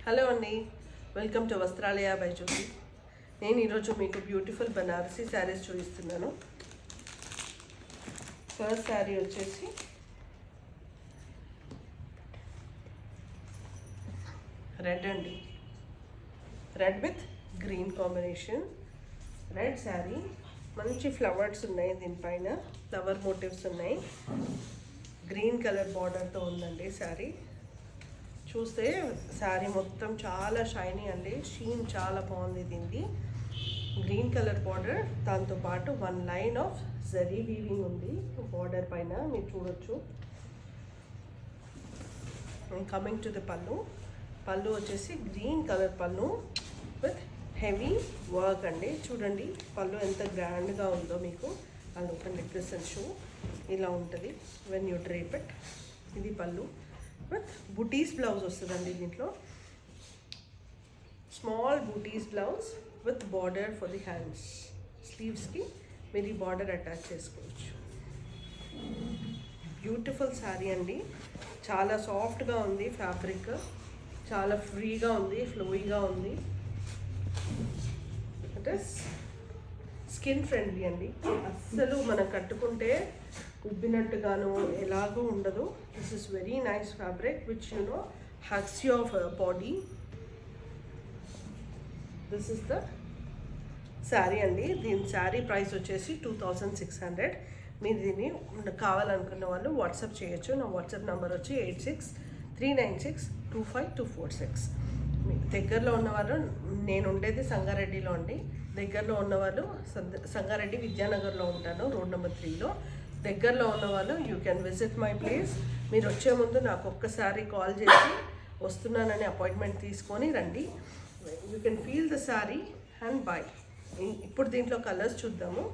Hello అండి, welcome to వస్త్రాలయ by జ్యోతి. నేను ఈరోజు మీకు బ్యూటిఫుల్ బనారసీ శారీస్ చూపిస్తున్నాను. ఫస్ట్ శారీ వచ్చేసి రెడ్ అండి, red with green combination. Red sari, మంచి ఫ్లవర్స్ ఉన్నాయి, దీనిపైన ఫ్లవర్ మోటివ్స్ ఉన్నాయి. గ్రీన్ కలర్ బార్డర్తో ఉందండి శారీ. చూస్తే శారీ మొత్తం చాలా షైనీ అండి, షీన్ చాలా బాగుంది దీనికి. గ్రీన్ కలర్ బార్డర్, దాంతోపాటు one line of zari weaving ఉంది బార్డర్ పైన, మీరు చూడొచ్చు. కమింగ్ టు ది పళ్ళు. పళ్ళు వచ్చేసి గ్రీన్ కలర్ పళ్ళు విత్ హెవీ వర్క్ అండి. చూడండి పళ్ళు ఎంత గ్రాండ్గా ఉందో మీకు. అది ఓపెన్ రిప్రజెంట్ షూ ఇలా ఉంటుంది వెన్ యూ డ్రేప్ ఇట్. ఇది పళ్ళు విత్ బుటీస్ బ్లౌజ్ వస్తుందండి దీంట్లో. Small butis blouse with border for the hands. స్లీవ్స్కి మీరు ఈ బార్డర్ అటాచ్ చేసుకోవచ్చు. బ్యూటిఫుల్ శారీ అండి, చాలా సాఫ్ట్గా ఉంది ఫ్యాబ్రిక్, చాలా ఫ్రీగా ఉంది, ఫ్లోయిగా ఉంది. అంటే స్కిన్ ఫ్రెండ్లీ అండి, అస్సలు మనం కట్టుకుంటే ఉబ్బినట్టుగాను ఎలాగూ ఉండదు. This is very nice fabric which hugs your body. This is the sari అండి. దీని శారీ ప్రైస్ వచ్చేసి 2600. మీరు దీన్ని కావాలనుకున్న వాళ్ళు వాట్సాప్ చేయొచ్చు. నా వాట్సాప్ నెంబర్ వచ్చి 8639625246. దగ్గరలో ఉన్నవాళ్ళు, నేను ఉండేది సంగారెడ్డిలో అండి. దగ్గరలో ఉన్నవాళ్ళు సంగారెడ్డి విద్యానగర్లో ఉంటాను, రోడ్ నెంబర్ 3లో. దగ్గరలో ఉన్నవాళ్ళు you can visit my place. మీరు వచ్చే ముందు నాకు ఒక్కసారి కాల్ చేసి వస్తున్నానని అపాయింట్మెంట్ తీసుకొని రండి. You can feel the sari and by. ఇప్పుడు దీంట్లో కలర్స్ చూద్దాము.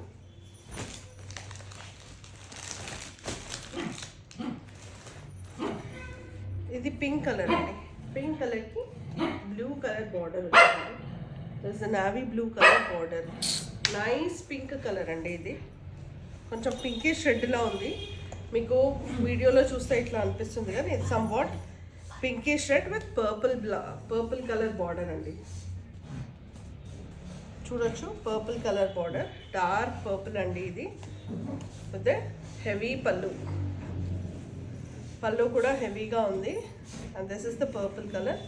ఇది పింక్ కలర్ అండి. పింక్ కలర్కి బ్లూ కలర్ బార్డర్ వచ్చింది. This navy blue colour border. Nice pink colour అండి. ఇది కొంచెం పింకిష్ రెడ్లా ఉంది, మీకు వీడియోలో చూస్తే ఇట్లా అనిపిస్తుంది కానీ ఇది somewhat pinkish red with purple colour border అండి. చూడొచ్చు, purple colour border, dark purple అండి ఇది. విత్ హెవీ పళ్ళు. పళ్ళు కూడా హెవీగా ఉంది. And this is the purple colour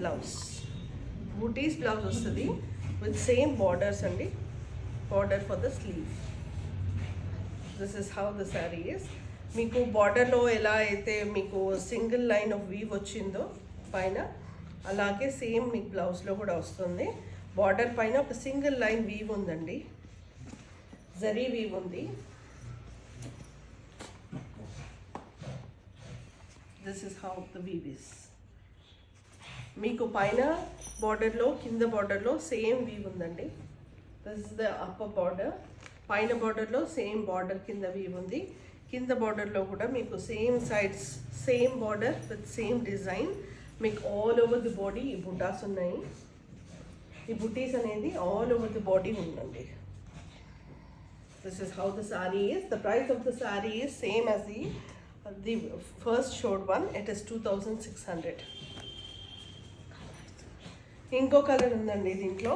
blouse. బూటీస్ బ్లౌజ్ వస్తుంది విత్ సేమ్ బార్డర్స్ అండి, border for the sleeve. This is how the sari is. మీకు బార్డర్లో ఎలా అయితే మీకు సింగిల్ లైన్ ఆఫ్ వీవ్ వచ్చిందో పైన, అలాగే సేమ్ మీకు బ్లౌజ్లో కూడా వస్తుంది. బార్డర్ పైన ఒక సింగిల్ లైన్ వీవ్ ఉందండి, జరీ వీవ్ ఉంది. This is how the weave is. మీకు పైన బార్డర్లో కింద బార్డర్లో సేమ్ వీవ్ ఉందండి. This is the upper border. పైన బార్డర్లో సేమ్ బార్డర్ కింద వీవ్ ఉంది. కింద బార్డర్లో కూడా మీకు same sides same border with same design. మీకు ఆల్ ఓవర్ ది బాడీ ఈ బుటాస్ ఉన్నాయి. ఈ బుటీస్ అనేది ఆల్ ఓవర్ ది బాడీ ఉందండి. This is how the sari is. The price of the sari is same as the first showed one. It is 2600. ఇంకో colour ఉందండి దీంట్లో.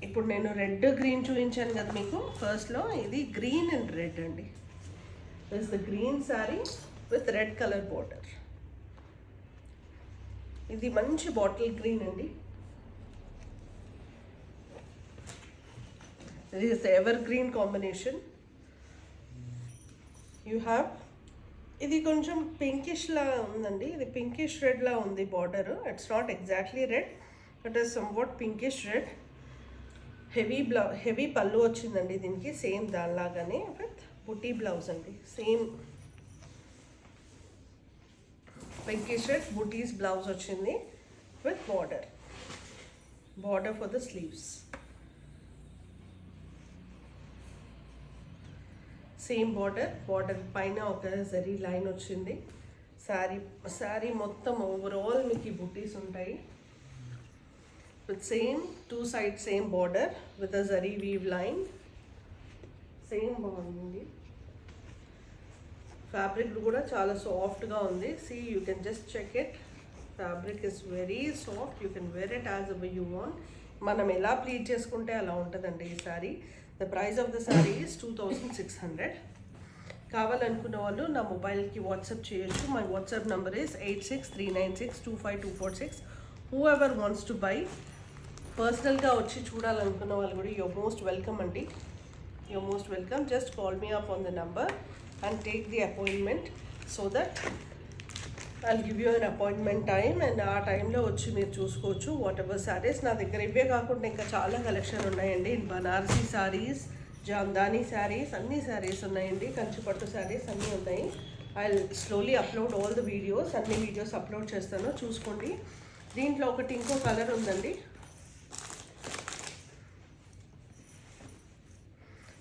ఇప్పుడు నేను రెడ్ గ్రీన్ చూపించాను కదా మీకు ఫస్ట్లో. ఇది గ్రీన్ అండ్ రెడ్ అండి. This the green sari with red colour border. ఇది మంచి బాటిల్ గ్రీన్ అండి. This is the ever green combination. You have, ఇది కొంచెం పింకిష్ లా ఉందండి. ఇది పింకిష్ రెడ్ లా ఉంది border. It's not exactly red, but is somewhat pinkish red. Heavy పళ్ళు వచ్చిందండి దీనికి, సేమ్ దానిలాగానే విత్ బుటీ బ్లౌజ్ అండి. సేమ్ పింకిష్ రెడ్ బుటీస్ బ్లౌజ్ వచ్చింది with border for the sleeves. Same border పైన ఒక జరీ లైన్ వచ్చింది. శారీ మొత్తం ఓవరాల్ మీకు ఈ బుటీస్ ఉంటాయి. With same two sides same border with a zari weave line. Same బాగుంది. ఫ్యాబ్రిక్ కూడా చాలా సాఫ్ట్గా ఉంది. See, you can just check it. Fabric is very soft, you can wear it as ever you want. మనం ఎలా pleat చేసుకుంటే అలా ఉంటుందండి ఈ sari. The price of the sari is 2600. కావాలనుకున్న వాళ్ళు నా మొబైల్కి వాట్సాప్ చేయొచ్చు. My WhatsApp number is 8639625246. Whoever wants to buy, పర్సనల్గా వచ్చి చూడాలనుకున్న వాళ్ళు కూడా యూర్ మోస్ట్ వెల్కమ్ అండి. You're most welcome. Just call me up on the number and take the appointment so that I'll give you an appointment time. And ఆ టైంలో వచ్చి మీరు చూసుకోవచ్చు వాట్ ఎవర్ శారీస్. నా దగ్గర ఇవే కాకుండా ఇంకా చాలా కలెక్షన్ ఉన్నాయండి. బనారసీ శారీస్, జామ్దానీ శారీస్, అన్ని శారీస్ ఉన్నాయండి. కంచిపట్టు శారీస్ అన్నీ ఉన్నాయి. I slowly upload all the videos. అన్ని వీడియోస్ అప్లోడ్ చేస్తాను, చూసుకోండి. దీంట్లో ఒకటి ఇంకో కలర్ ఉందండి.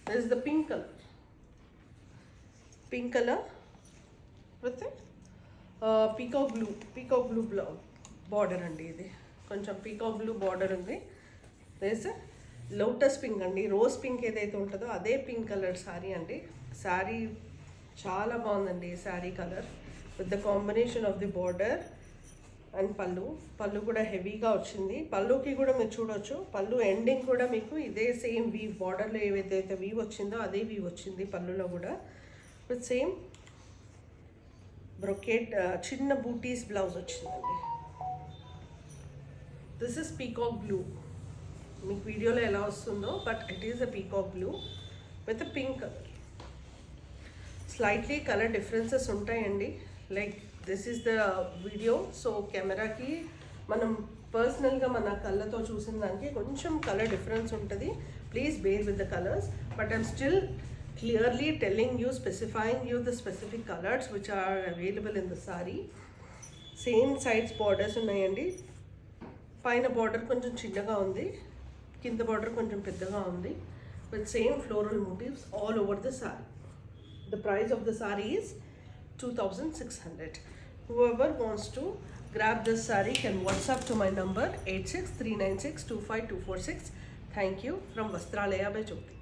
This is the pink colour. Pink colour with peacock blue border అండి. ఇది కొంచెం పీకాక్ బ్లూ బార్డర్ ఉంది. దిస్ లోటస్ పింక్ అండి. రోజ్ పింక్ ఏదైతే ఉంటుందో అదే పింక్ కలర్ శారీ అండి. శారీ చాలా బాగుందండి ఈ sari colour with the combination of the border and పళ్ళు కూడా హెవీగా వచ్చింది. పళ్ళుకి కూడా మీరు చూడొచ్చు, పళ్ళు ఎండింగ్ కూడా మీకు ఇదే సేమ్ వీవ్, బార్డర్లో ఏవైతే వీవ్ వచ్చిందో అదే వీవ్ వచ్చింది పళ్ళులో కూడా. విత్ సేమ్ బ్రొకేట్ చిన్న బూటీస్ బ్లౌజ్ వచ్చిందండి. This is peacock blue. మీకు వీడియోలో ఎలా వస్తుందో but it is a peacock blue with a pink colour. Slightly colour differences ఉంటాయండి. Like this is the video, so కెమెరాకి మనం పర్సనల్గా మన కళ్ళతో చూసిన దానికి కొంచెం కలర్ డిఫరెన్స్ ఉంటుంది. Please bear with the colours, but I'm still clearly telling you, specifying you the specific colors which are available in the saree. Same sides borders ఉన్నాయండి. పైన బార్డర్ కొంచెం చిన్నగా ఉంది, కింద బార్డర్ కొంచెం పెద్దగా ఉంది. with same floral motifs all over the saree. The price of the saree is 2600. Whoever wants to grab this saree can WhatsApp to my number 8639625246. Thank you from Vastralaya by Jyoti.